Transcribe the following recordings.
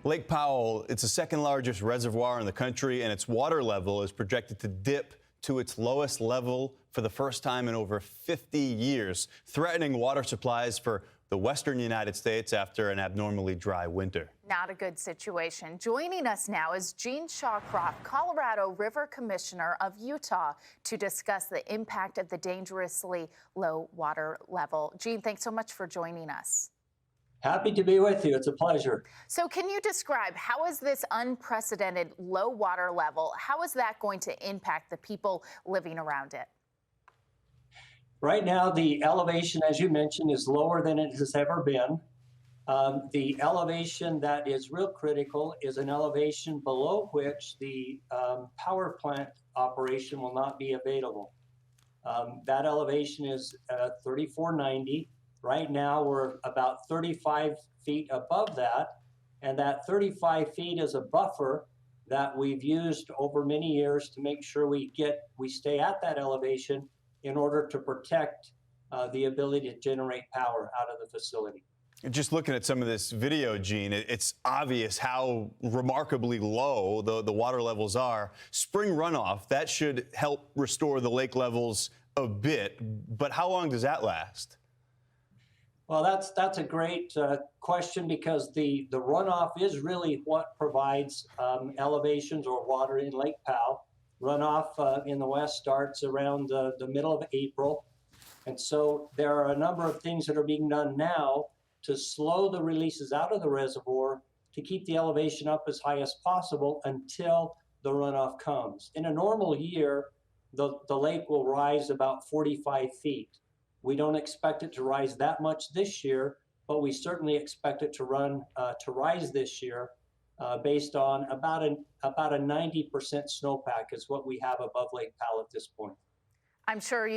Lake Powell, it's the second largest reservoir in the country, and its water level is projected to dip to its lowest level for the first time in over 50 years, threatening water supplies for the western United States after an abnormally dry winter. Not a good situation. Joining us now is Gene Shawcroft, Colorado River Commissioner of Utah, to discuss the impact of the dangerously low water level. Gene, thanks so much for joining us. Happy to be with you. It's a pleasure. So can you describe how is this unprecedented low water level, how is that going to impact the people living around it? Right now, the elevation, as you mentioned, is lower than it has ever been. The elevation that is real critical is an elevation below which the power plant operation will not be available. That elevation is 3490. Right now, we're about 35 feet above that, and that 35 feet is a buffer that we've used over many years to make sure we stay at that elevation in order to protect the ability to generate power out of the facility. Just looking at some of this video, Gene, it's obvious how remarkably low the water levels are. Spring runoff, that should help restore the lake levels a bit, but how long does that last? Well, that's a great question, because the runoff is really what provides elevations or water in Lake Powell. Runoff in the west starts around the middle of April. And so there are a number of things that are being done now to slow the releases out of the reservoir to keep the elevation up as high as possible until the runoff comes. In a normal year, the lake will rise about 45 feet. We don't expect it to rise that much this year, but we certainly expect it to rise this year based on about a 90% snowpack is what we have above Lake Powell at this point. I'm sure,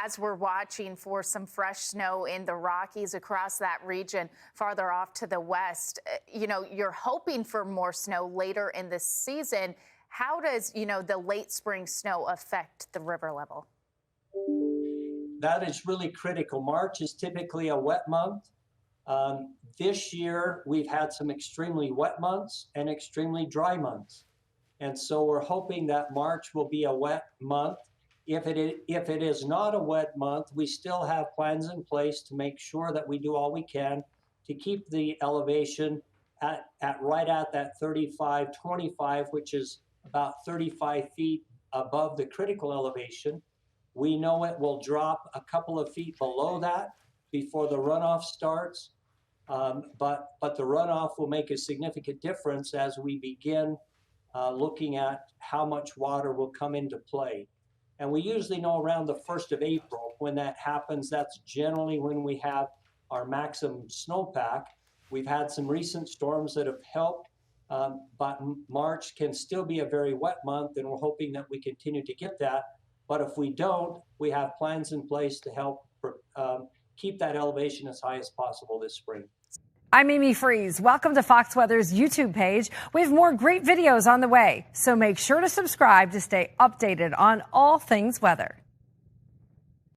as we're watching for some fresh snow in the Rockies across that region, farther off to the west, you're hoping for more snow later in the season. How does, the late spring snow affect the river level? That is really critical. March is typically a wet month. This year, we've had some extremely wet months and extremely dry months. And so we're hoping that March will be a wet month. If it is not a wet month, we still have plans in place to make sure that we do all we can to keep the elevation right at that 3525, which is about 35 feet above the critical elevation. We know it will drop a couple of feet below that before the runoff starts, but the runoff will make a significant difference as we begin looking at how much water will come into play. And we usually know around the 1st of April when that happens. That's generally when we have our maximum snowpack. We've had some recent storms that have helped, but March can still be a very wet month, and we're hoping that we continue to get that. But if we don't, we have plans in place to help keep that elevation as high as possible this spring. I'm Amy Freeze. Welcome to Fox Weather's YouTube page. We have more great videos on the way, so make sure to subscribe to stay updated on all things weather.